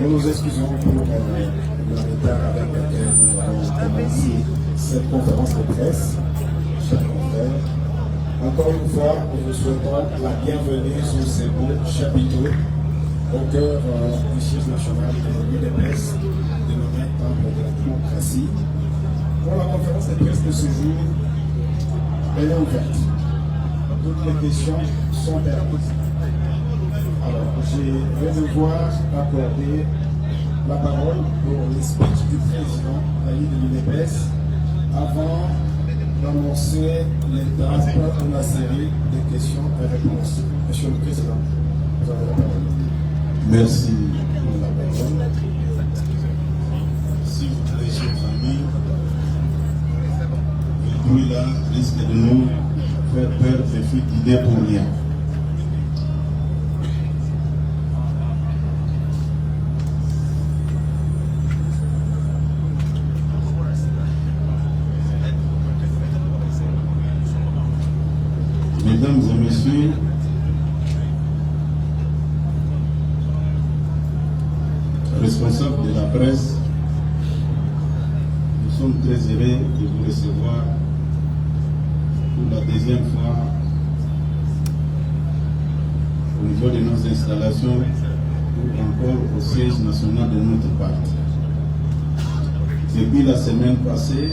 Nous nous excusons pour le retard avec lequel nous avons commencé cette conférence de presse, chers confrères. Encore une fois, nous vous souhaitons la bienvenue sur ces beaux chapiteaux au cœur du siège national de l'UDPS, dénommé Temple de la démocratie. Pour la conférence de presse de ce jour, elle est ouverte. Toutes les questions sont permises. Alors, je vais devoir accorder la parole pour le speech du président de l'UDPS avant d'annoncer l'étape de la série de questions et réponses. Monsieur le Président, vous avez la parole. Merci pour la parole. S'il vous plaît, chers amis, le bruit là risque de nous faire perdre des fuites d'idées pour rien. Mesdames et messieurs, responsables de la presse, nous sommes très heureux de vous recevoir pour la deuxième fois au niveau de nos installations ou encore au siège national de notre parti. Depuis la semaine passée,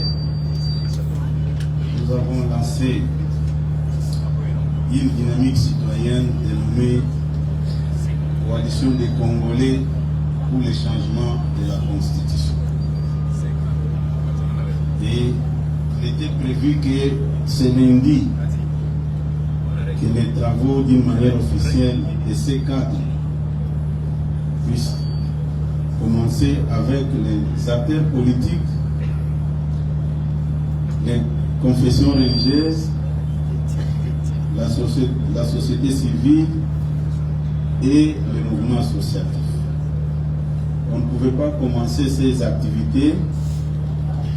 nous avons lancé une dynamique citoyenne dénommée Coalition des Congolais pour le changement de la Constitution. Et il était prévu que ce lundi, que les travaux d'une manière officielle de ces cadres puissent commencer avec les acteurs politiques, les confessions religieuses, la société civile et le mouvement associatif. On ne pouvait pas commencer ces activités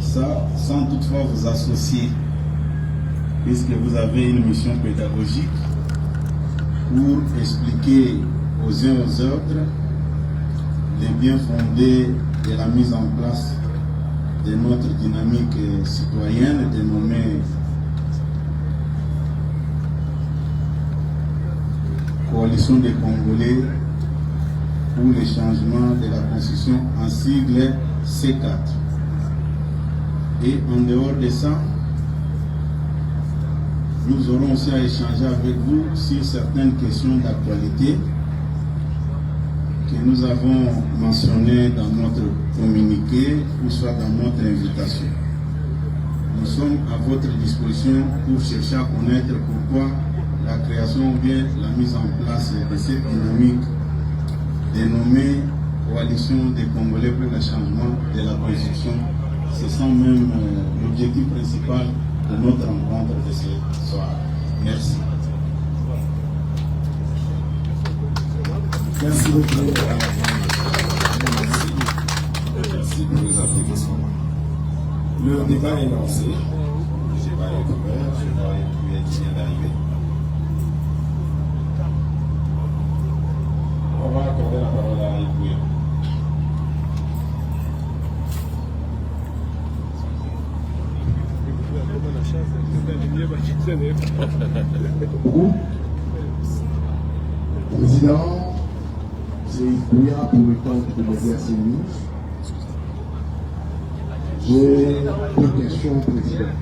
sans toutefois vous associer, puisque vous avez une mission pédagogique pour expliquer aux uns aux autres les biens fondés de la mise en place de notre dynamique citoyenne dénommée Coalition des Congolais pour le changement de la Constitution en sigle C4. Et en dehors de ça, nous aurons aussi à échanger avec vous sur certaines questions d'actualité que nous avons mentionnées dans notre communiqué ou soit dans notre invitation. Nous sommes à votre disposition pour chercher à connaître pourquoi la création ou bien la mise en place de cette dynamique dénommée Coalition des Congolais pour le changement de la Constitution. C'est ça même l'objectif principal de notre rencontre de ce soir. Merci. Merci beaucoup. Merci pour les applications. Le débat est lancé. Le débat est ouvert. Je vois qu'il vient d'arriver. On va accorder la parole à Ibouya. Président, c'est Ibouya pour le compte de l'Exercice. J'ai deux questions, Président.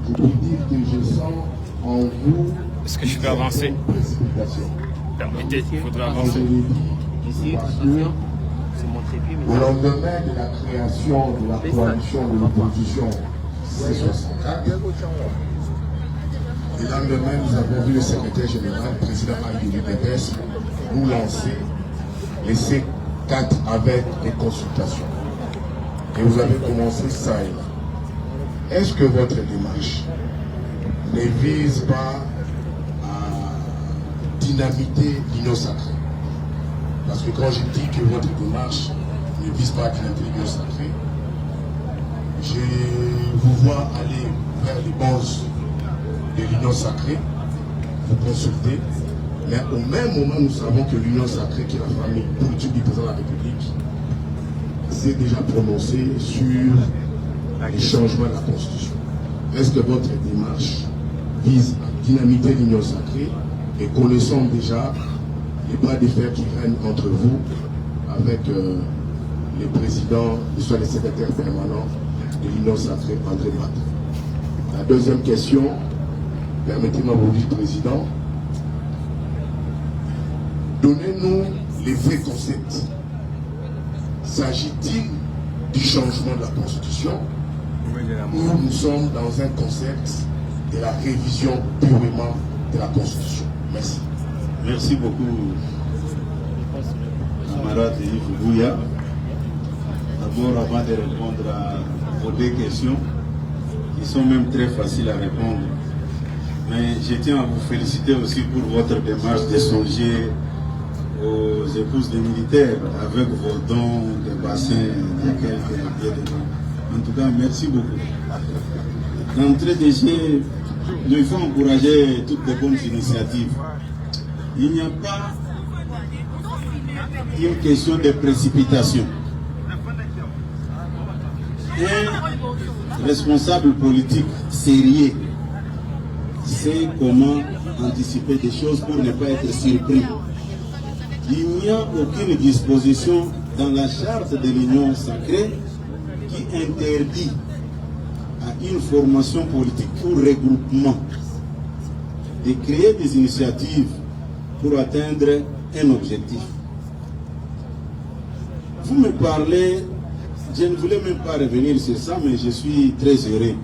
Je peux dire que je sens en vous. Est-ce que je peux avancer? Permettez, il faudra avancer. Parce que au lendemain de la création de la coalition de l'opposition C64, le lendemain, nous avons vu le secrétaire général, le président de l'UDPS, nous lancer les C4 avec des consultations. Et vous avez commencé ça et là. Est-ce que votre démarche ne vise pas à dynamiter l'union sacrée? Parce que quand je dis que votre démarche ne vise pas à dynamiter l'union sacrée, je vous vois aller vers les bases de l'union sacrée, vous consulter, Mais au même moment, nous savons que l'Union sacrée, qui est la famille politique du président de la République, s'est déjà prononcée sur les changements de la Constitution. Est-ce que votre démarche vise à dynamiter l'Union sacrée et connaissons déjà les bras de fer qui règnent entre vous avec les présidents, soit les secrétaires permanents de l'Union sacrée, André Matt. La deuxième question, permettez-moi de vous dire, Président, donnez-nous les vrais concepts. S'agit-il du changement de la Constitution ou nous sommes dans un concept de la révision purement de la Constitution? Merci. Merci beaucoup, camarade Yves Bouya. D'abord, avant de répondre à vos deux questions, qui sont même très faciles à répondre, mais je tiens à vous féliciter aussi pour votre démarche de songer aux épouses des militaires avec vos dons de bassins de quelques pieds de dons. En tout cas, merci beaucoup. D'entrée de jeu, il faut encourager toutes les bonnes initiatives. Il n'y a pas une question de précipitation. Un responsable politique sérieux sait comment anticiper des choses pour ne pas être surpris. Il n'y a aucune disposition dans la charte de l'Union sacrée qui interdit à une formation politique ou regroupement de créer des initiatives pour atteindre un objectif. Vous me parlez, je ne voulais même pas revenir sur ça, mais je suis très heureux.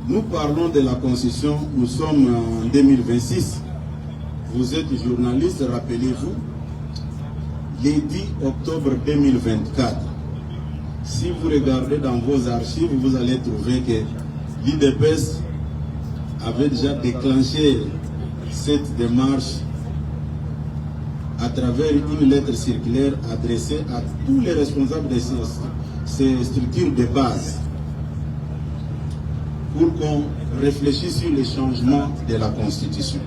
Nous parlons de la Constitution, nous sommes en 2026. Vous êtes journaliste, rappelez-vous, le 10 octobre 2024. Si vous regardez dans vos archives, vous allez trouver que l'IDPS avait déjà déclenché cette démarche à travers une lettre circulaire adressée à tous les responsables de ces structures de base pour qu'on réfléchisse sur les changements de la Constitution.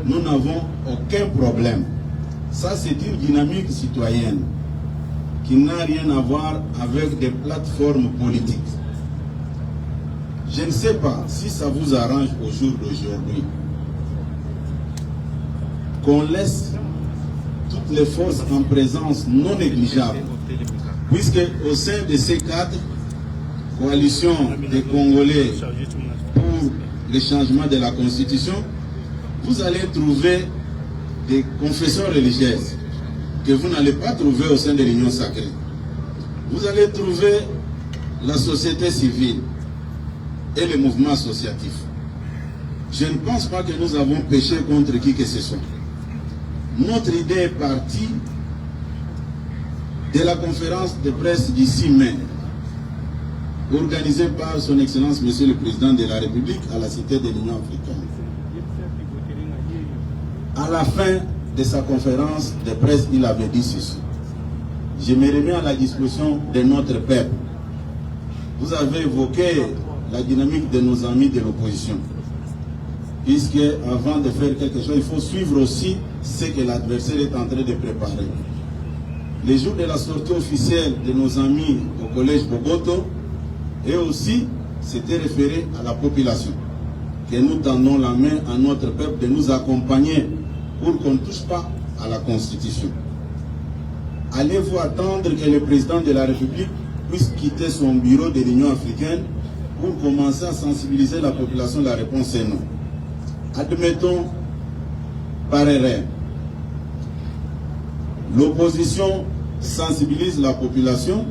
Nous n'avons aucun problème. Ça, c'est une dynamique citoyenne qui n'a rien à voir avec des plateformes politiques. Je ne sais pas si ça vous arrange au jour d'aujourd'hui qu'on laisse toutes les forces en présence non négligeable, puisque au sein de ces cadres, coalition des Congolais pour le changement de la Constitution, vous allez trouver des confessions religieuses que vous n'allez pas trouver au sein de l'Union sacrée. Vous allez trouver la société civile et le mouvement associatif. Je ne pense pas que nous avons péché contre qui que ce soit. Notre idée est partie de la conférence de presse du 6 mai, organisée par son Excellence Monsieur le Président de la République à la Cité de l'Union africaine. À la fin de sa conférence de presse, il avait dit ceci: je me remets à la disposition de notre peuple. Vous avez évoqué la dynamique de nos amis de l'opposition, puisque avant de faire quelque chose, il faut suivre aussi ce que l'adversaire est en train de préparer. Les jours de la sortie officielle de nos amis au collège Bogoto, et aussi c'était référé à la population, que nous tendons la main à notre peuple de nous accompagner pour qu'on ne touche pas à la Constitution. Allez-vous attendre que le président de la République puisse quitter son bureau de l'Union africaine pour commencer à sensibiliser la population? La réponse est non. Admettons, par erreur, l'opposition sensibilise la population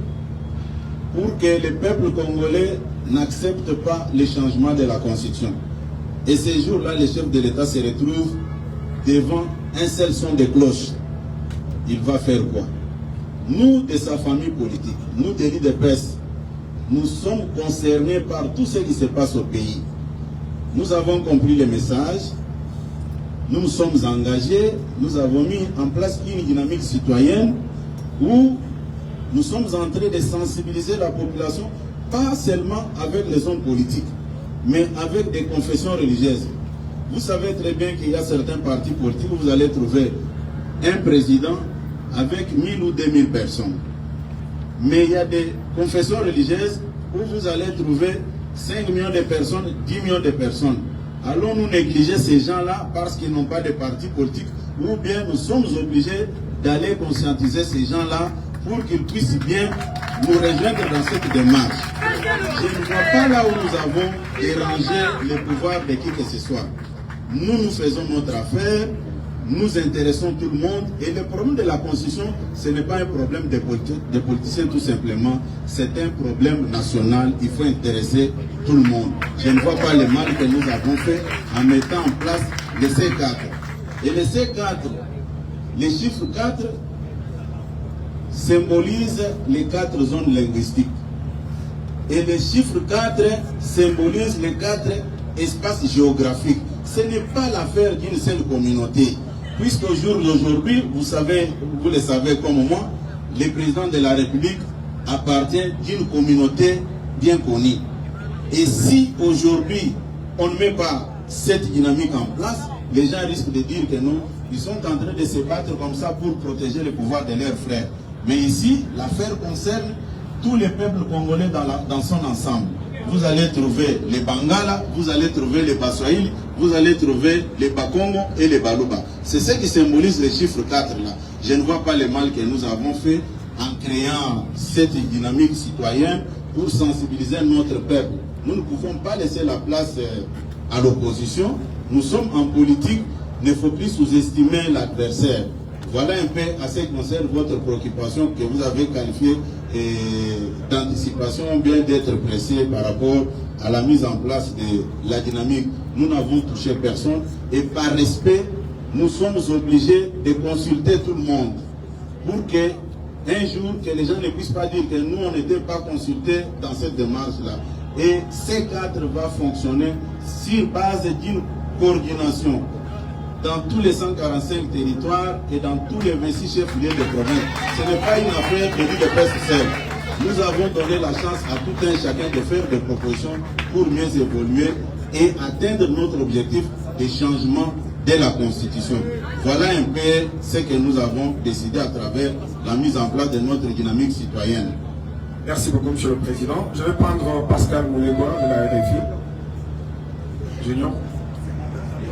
pour que le peuple congolais n'accepte pas les changements de la Constitution. Et ces jours-là, le chef de l'État se retrouve devant un seul son de cloche. Il va faire quoi? Nous, de sa famille politique, nous, de l'IDPS, nous sommes concernés par tout ce qui se passe au pays. Nous avons compris le message, nous nous sommes engagés, nous avons mis en place une dynamique citoyenne où nous sommes en train de sensibiliser la population, pas seulement avec les hommes politiques, mais avec des confessions religieuses. Vous savez très bien qu'il y a certains partis politiques où vous allez trouver un président avec 1000 ou 2000 personnes. Mais il y a des confessions religieuses où vous allez trouver 5 millions de personnes, 10 millions de personnes. Allons-nous négliger ces gens-là parce qu'ils n'ont pas de parti politique, ou bien nous sommes obligés d'aller conscientiser ces gens-là pour qu'ils puissent bien nous rejoindre dans cette démarche. Je ne vois pas là où nous avons dérangé le pouvoir de qui que ce soit. Nous faisons notre affaire, nous intéressons tout le monde, et le problème de la Constitution, ce n'est pas un problème des politiciens tout simplement, c'est un problème national, il faut intéresser tout le monde. Je ne vois pas le mal que nous avons fait en mettant en place le C4. Et le C4, les chiffres 4 symbolisent les 4 zones linguistiques. Et le chiffre 4 symbolise les 4 espaces géographiques. Ce n'est pas l'affaire d'une seule communauté. Puisqu'au jour d'aujourd'hui, vous le savez comme moi, le président de la République appartient d'une communauté bien connue. Et si aujourd'hui, on ne met pas cette dynamique en place, les gens risquent de dire que non, ils sont en train de se battre comme ça pour protéger le pouvoir de leurs frères. Mais ici, l'affaire concerne tous les peuples congolais dans son ensemble. Vous allez trouver les Bangala, vous allez trouver les Baswahili, vous allez trouver les Bakongo et les Baluba. C'est ce qui symbolise les chiffres 4 là. Je ne vois pas le mal que nous avons fait en créant cette dynamique citoyenne pour sensibiliser notre peuple. Nous ne pouvons pas laisser la place à l'opposition. Nous sommes en politique, il ne faut plus sous-estimer l'adversaire. Voilà un peu à ce qui concerne votre préoccupation que vous avez qualifiée d'anticipation, bien d'être pressé par rapport à la mise en place de la dynamique. Nous n'avons touché personne et par respect, nous sommes obligés de consulter tout le monde pour que un jour, que les gens ne puissent pas dire que nous, on n'était pas consultés dans cette démarche-là. Et C4 va fonctionner sur base d'une coordination dans tous les 145 territoires et dans tous les 26 chefs-lieux de province. Ce n'est pas une affaire de l'UDPS seul. Nous avons donné la chance à tout un chacun de faire des propositions pour mieux évoluer et atteindre notre objectif de changement de la Constitution. Voilà un peu ce que nous avons décidé à travers la mise en place de notre dynamique citoyenne. Merci beaucoup, Monsieur le Président. Je vais prendre Pascal Moulegua de la RFI. Junior.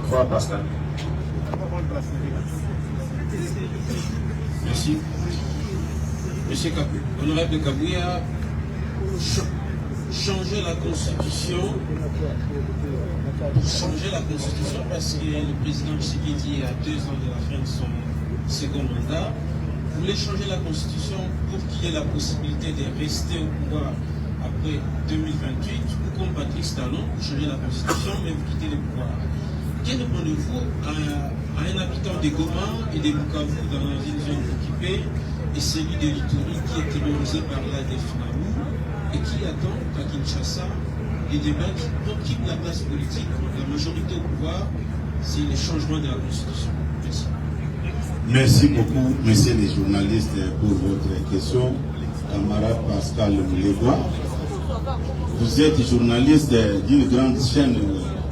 Croix Pascal. Merci. Monsieur Honorable Kabouya, changer la Constitution, parce que le président Tshisekedi, à 2 ans de la fin de son second mandat, voulait changer la Constitution pour qu'il y ait la possibilité de rester au pouvoir après 2028, ou comme Patrice Talon, pour changer la Constitution, même quitter le pouvoir. Quel répondez-vous à un habitant de Goma et de Bukavu dans une zone occupée et celui de l'Ituri qui est terrorisé par l'ADF Naou et qui attend à Kinshasa des débats qui occupent la place politique, la majorité au pouvoir, c'est le changement de la Constitution. Merci. Merci beaucoup, messieurs les journalistes, pour votre question. Camarade Pascal Moulegua, vous êtes journaliste d'une grande chaîne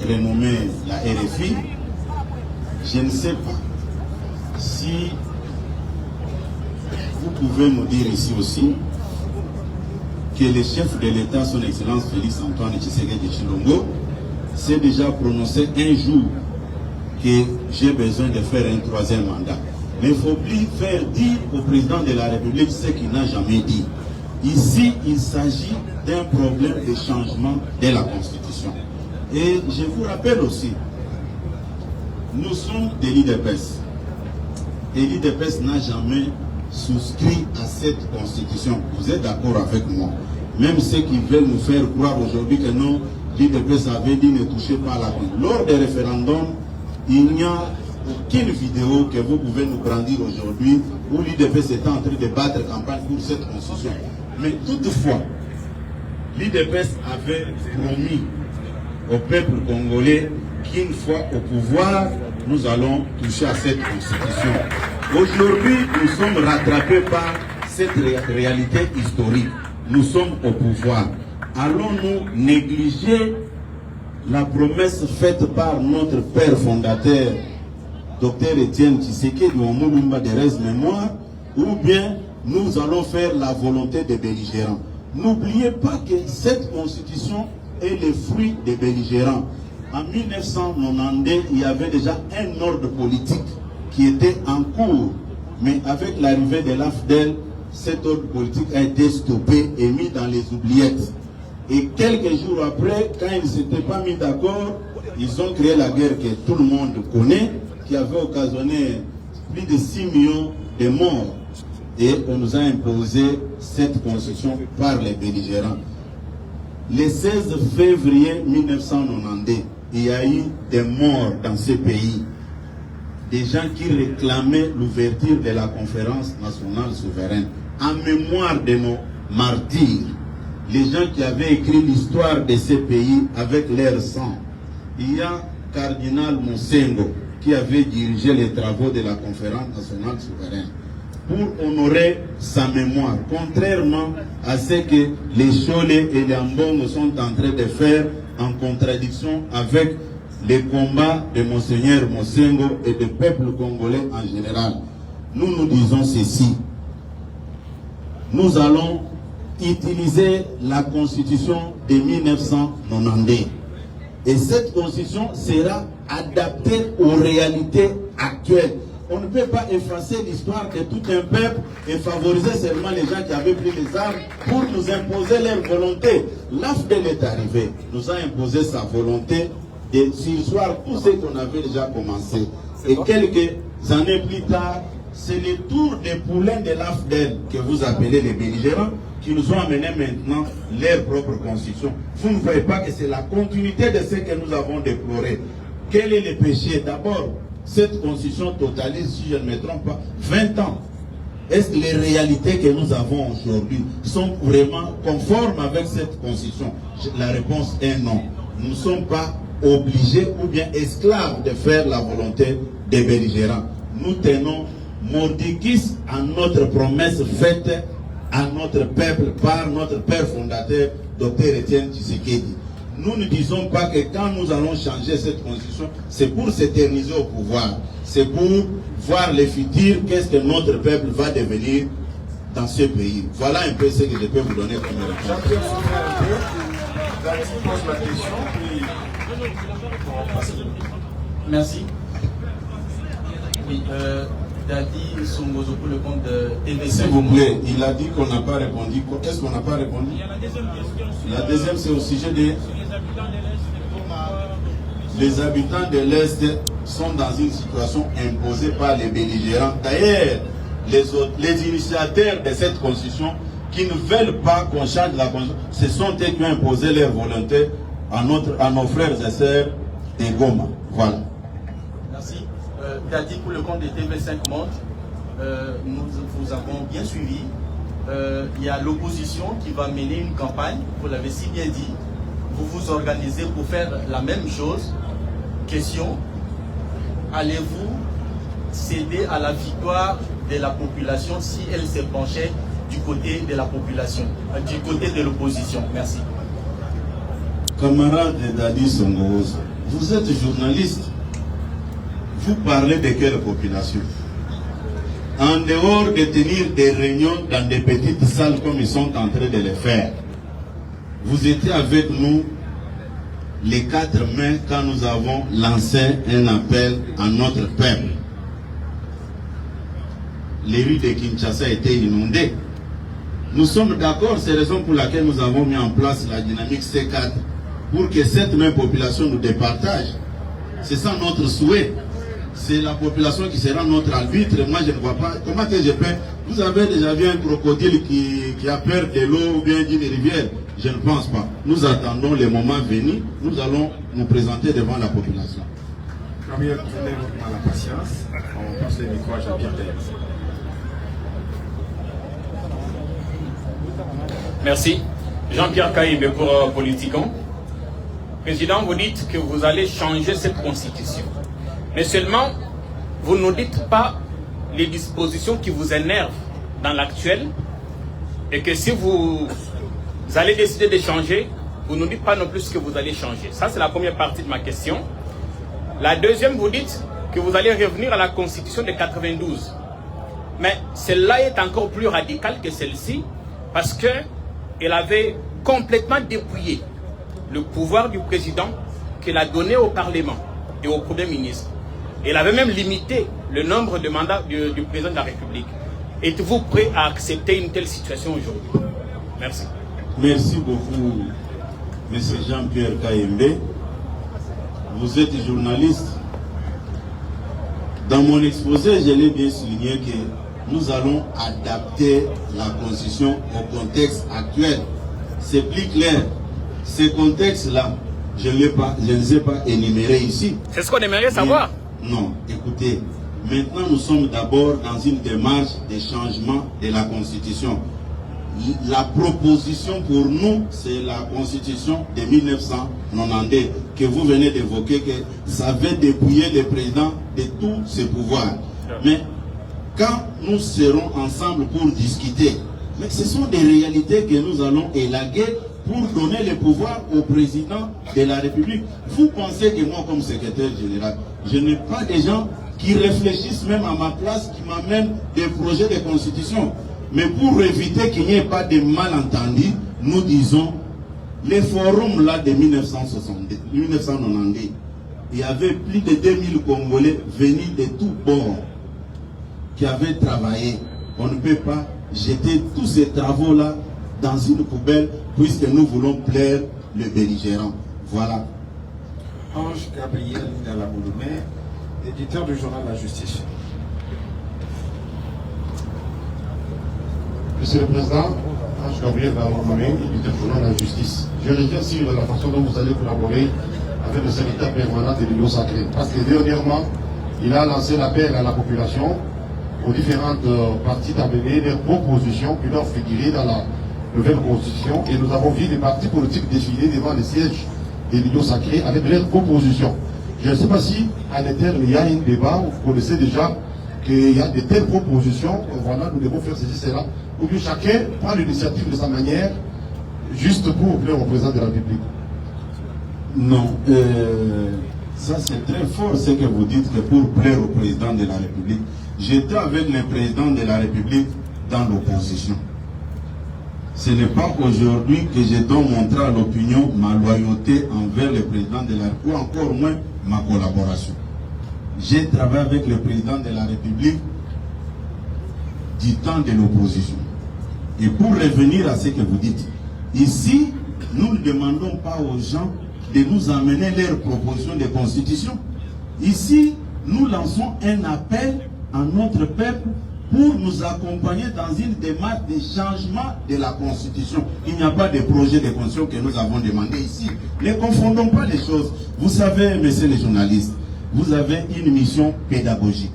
renommée la RFI. Je ne sais pas si vous pouvez nous dire ici aussi que le chef de l'État, son Excellence Félix Antoine Tshisekedi Tshilombo, s'est déjà prononcé un jour que j'ai besoin de faire un 3e mandat. Mais il ne faut plus faire dire au président de la République ce qu'il n'a jamais dit. Ici, il s'agit d'un problème de changement de la Constitution. Et je vous rappelle aussi, nous sommes de l'UDPS. Et l'UDPS n'a jamais souscrit à cette Constitution. Vous êtes d'accord avec moi? Même ceux qui veulent nous faire croire aujourd'hui que non, l'UDPS avait dit ne touchez pas à la vie. Lors des référendums, il n'y a aucune vidéo que vous pouvez nous brandir aujourd'hui où l'UDPS est en train de battre campagne pour cette Constitution. Mais toutefois, l'UDPS avait promis au peuple congolais qu'une fois au pouvoir, nous allons toucher à cette Constitution. Aujourd'hui, nous sommes rattrapés par cette réalité historique. Nous sommes au pouvoir. Allons-nous négliger la promesse faite par notre père fondateur, Dr Étienne Tshisekedi Mulumba de reste mémoire, ou bien nous allons faire la volonté des belligérants. N'oubliez pas que cette constitution est le fruit des belligérants. En 1992, il y avait déjà un ordre politique qui était en cours. Mais avec l'arrivée de l'AFDEL, cet ordre politique a été stoppé et mis dans les oubliettes. Et quelques jours après, quand ils ne s'étaient pas mis d'accord, ils ont créé la guerre que tout le monde connaît, qui avait occasionné plus de 6 millions de morts. Et on nous a imposé cette constitution par les belligérants. Le 16 février 1992, il y a eu des morts dans ce pays. Des gens qui réclamaient l'ouverture de la conférence nationale souveraine en mémoire de nos martyrs. Les gens qui avaient écrit l'histoire de ce pays avec leur sang. Il y a Cardinal Monsengo qui avait dirigé les travaux de la conférence nationale souveraine pour honorer sa mémoire, contrairement à ce que les Cholé et les Ambongo sont en train de faire en contradiction avec les combats de Monseigneur Monsengo et du peuple congolais en général. Nous nous disons ceci. Nous allons utiliser la constitution de 1992. Et cette constitution sera adaptée aux réalités actuelles. On ne peut pas effacer l'histoire de tout un peuple et favoriser seulement les gens qui avaient pris les armes pour nous imposer leur volonté. L'AFDEL est arrivé, nous a imposé sa volonté de surseoir tout ce qu'on avait déjà commencé. Et quelques années plus tard, c'est le tour des poulains de l'AFDEL que vous appelez les belligérants qui nous ont amené maintenant leur propre constitution. Vous ne voyez pas que c'est la continuité de ce que nous avons déploré. Quel est le péché? D'abord, cette constitution totalise, si je ne me trompe pas, 20 ans. Est-ce que les réalités que nous avons aujourd'hui sont vraiment conformes avec cette constitution? La réponse est non. Nous ne sommes pas obligés ou bien esclaves de faire la volonté des belligérants. Nous tenons mordicus à notre promesse faite à notre peuple par notre père fondateur, Dr Étienne Tshisekedi. Nous ne disons pas que quand nous allons changer cette constitution, c'est pour s'éterniser au pouvoir. C'est pour voir le futur, qu'est-ce que notre peuple va devenir dans ce pays. Voilà un peu ce que je peux vous donner comme réponse. Merci. Oui, Dadi Songozo pour le compte de TV5. S'il vous plaît, il a dit qu'on n'a pas répondu. Qu'est-ce qu'on n'a pas répondu? La deuxième, c'est au sujet des... Les habitants de l'Est sont dans une situation imposée par les belligérants. D'ailleurs, les initiateurs de cette constitution qui ne veulent pas qu'on change la constitution, ce sont eux qui ont imposé leur volonté à nos frères et sœurs de Goma. Voilà. Merci. Dadi, pour le compte de TV5 Monde, nous vous avons bien suivi. Il y a l'opposition qui va mener une campagne, vous l'avez si bien dit. Vous vous organisez pour faire la même chose. Question, allez-vous céder à la victoire de la population si elle se penchait du côté de la population, du côté de l'opposition? Merci. Camarade Dadi Songozo, vous êtes journaliste. Vous parlez de quelle population? En dehors de tenir des réunions dans des petites salles comme ils sont en train de le faire, vous étiez avec nous les 4 mai quand nous avons lancé un appel à notre peuple. Les rues de Kinshasa étaient inondées. Nous sommes d'accord, c'est la raison pour laquelle nous avons mis en place la dynamique C4 pour que cette même population nous départage. C'est ça notre souhait. C'est la population qui sera notre arbitre. Moi, je ne vois pas comment que je peux. Vous avez déjà vu un crocodile qui a peur de l'eau ou bien d'une rivière? Je ne pense pas. Nous attendons le moment venu. Nous allons nous présenter devant la population. Jean-Pierre, prenez la patience. On passe le micro à Jean-Pierre. Merci. Jean-Pierre Caïbe pour Politicon. Président, vous dites que vous allez changer cette constitution. Mais seulement, vous ne dites pas les dispositions qui vous énervent dans l'actuel et que si vous allez décider de changer, vous ne nous dites pas non plus ce que vous allez changer. Ça, c'est la première partie de ma question. La deuxième, vous dites que vous allez revenir à la Constitution de 92. Mais celle-là est encore plus radicale que celle-ci parce qu'elle avait complètement dépouillé le pouvoir du président qu'elle a donné au Parlement et au Premier ministre. Elle avait même limité le nombre de mandats du président de la République. Êtes-vous prêt à accepter une telle situation aujourd'hui? Merci. Merci beaucoup, M. Jean-Pierre Kayembe. Vous êtes journaliste. Dans mon exposé, je l'ai bien souligné que nous allons adapter la Constitution au contexte actuel. C'est plus clair. Ce contexte-là, je ne les ai pas énumérés ici. C'est ce qu'on aimerait savoir. Non, écoutez, maintenant nous sommes d'abord dans une démarche de changement de la Constitution. La proposition pour nous, c'est la Constitution de 1992 que vous venez d'évoquer, que ça veut dépouiller le président de tous ses pouvoirs. Mais quand nous serons ensemble pour discuter, mais ce sont des réalités que nous allons élaguer pour donner le pouvoir au président de la République. Vous pensez que moi, comme secrétaire général, je n'ai pas des gens qui réfléchissent même à ma place, qui m'amènent des projets de constitution. Mais pour éviter qu'il n'y ait pas de malentendus, nous disons, les forums là de 1990, il y avait plus de 2000 Congolais venus de tous bords qui avaient travaillé. On ne peut pas jeter tous ces travaux-là dans une poubelle puisque nous voulons plaire le belligérant. Voilà. Ange Gabriel Ndalabouloumé, éditeur du journal La Justice. Monsieur le Président, Ange Gabriel Ndalabouloumé, éditeur du journal La Justice. Je reviens sur la façon dont vous allez collaborer avec le secrétaire permanent de l'Union sacrée. Parce que dernièrement, il a lancé l'appel à la population, aux différentes parties d'amener leurs propositions qui doivent figurer dans la nouvelle constitution. Et nous avons vu des partis politiques défiler devant les sièges de l'Union sacrée avec leurs propositions. Je ne sais pas si à l'interne il y a un débat, vous connaissez déjà qu'il y a de telles propositions, voilà, nous devons faire ceci, cela, ou que chacun prend l'initiative de sa manière, juste pour plaire au président de la République. Non, ça c'est très fort ce que vous dites, que pour plaire au président de la République. J'étais avec le président de la République dans l'opposition. Ce n'est pas aujourd'hui que je dois montrer à l'opinion ma loyauté envers le président de la République, ou encore moins ma collaboration. J'ai travaillé avec le président de la République du temps de l'opposition. Et pour revenir à ce que vous dites, ici, nous ne demandons pas aux gens de nous amener leurs propositions de constitution. Ici, nous lançons un appel à notre peuple pour nous accompagner dans une démarche de changement de la Constitution. Il n'y a pas de projet de constitution que nous avons demandé ici. Ne confondons pas les choses. Vous savez, messieurs les journalistes, vous avez une mission pédagogique.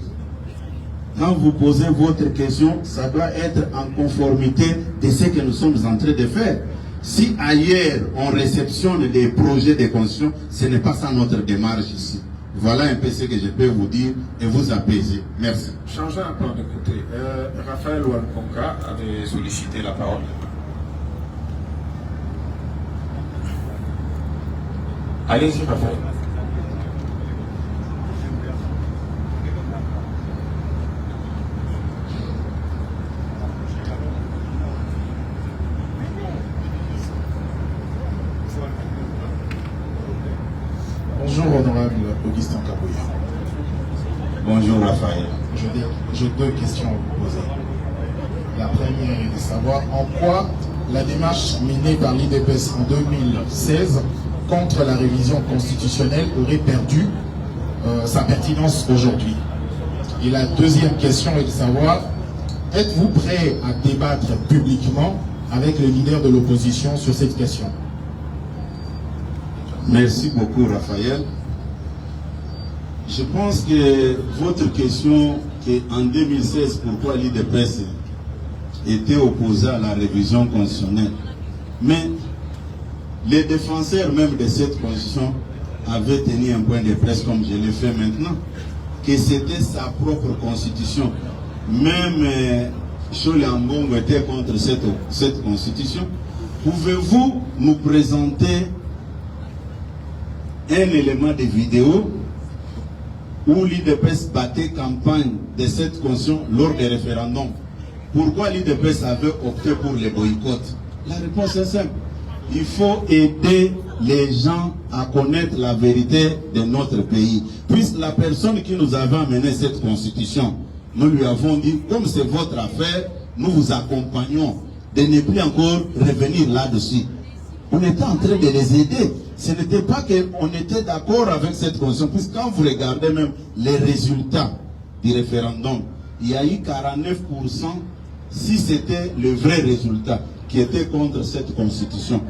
Quand vous posez votre question, ça doit être en conformité de ce que nous sommes en train de faire. Si ailleurs on réceptionne des projets de constitution, ce n'est pas ça notre démarche ici. Voilà un peu ce que je peux vous dire et vous apaiser. Merci. Changeons un peu de côté. Raphaël Ouankonka avait sollicité la parole. Allez-y, Raphaël. Bonjour, honorable Augustin Kabouya. Bonjour, Raphaël. J'ai deux questions à vous poser. La première est de savoir en quoi la démarche menée par l'IDPS en 2016 contre la révision constitutionnelle aurait perdu sa pertinence aujourd'hui. Et la deuxième question est de savoir, êtes-vous prêt à débattre publiquement avec le leader de l'opposition sur cette question? Merci beaucoup, Raphaël. Je pense que votre question, qu'en 2016, pourquoi l'IDPS était opposé à la révision constitutionnelle, mais les défenseurs même de cette constitution avaient tenu un point de presse, comme je l'ai fait maintenant, que c'était sa propre constitution. Même Chole Ambongo était contre cette constitution. Pouvez-vous nous présenter un élément de vidéo où l'IDPS battait campagne de cette constitution lors des référendums? Pourquoi l'IDPS avait opté pour les boycotts? La réponse est simple. Il faut aider les gens à connaître la vérité de notre pays. Puisque la personne qui nous avait amené cette constitution, nous lui avons dit, comme c'est votre affaire, nous vous accompagnons de ne plus encore revenir là-dessus. On était en train de les aider. Ce n'était pas qu'on était d'accord avec cette constitution, puisque quand vous regardez même les résultats du référendum, il y a eu 49%, si c'était le vrai résultat, qui était contre cette constitution.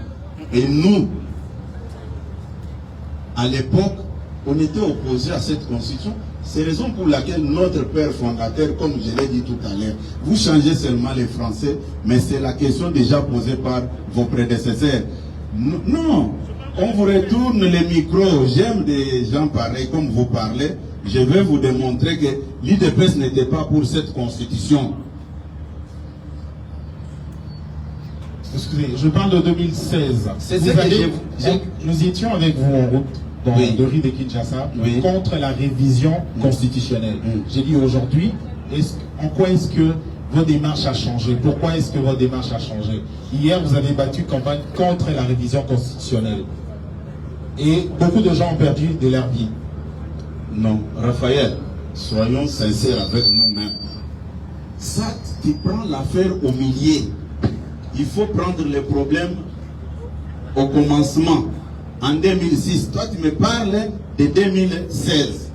Et nous, à l'époque, on était opposés à cette constitution. C'est la raison pour laquelle notre père fondateur, comme je l'ai dit tout à l'heure, vous changez seulement les Français, mais c'est la question déjà posée par vos prédécesseurs. Non, on vous retourne les micros. J'aime des gens pareils comme vous parlez. Je vais vous démontrer que l'IDPS n'était pas pour cette constitution. Excusez, je parle de 2016. Nous étions avec vous en route dans le riz de Kinshasa contre la révision constitutionnelle. J'ai dit aujourd'hui, en quoi est-ce que vos démarches ont changé? Pourquoi est-ce que votre démarche a changé? Hier, vous avez battu campagne contre la révision constitutionnelle. Et beaucoup de gens ont perdu de leur vie. Non, Raphaël, soyons sincères avec nous-mêmes. Ça, tu prends l'affaire au milieu. Il faut prendre les problèmes au commencement. En 2006, toi tu me parles de 2016.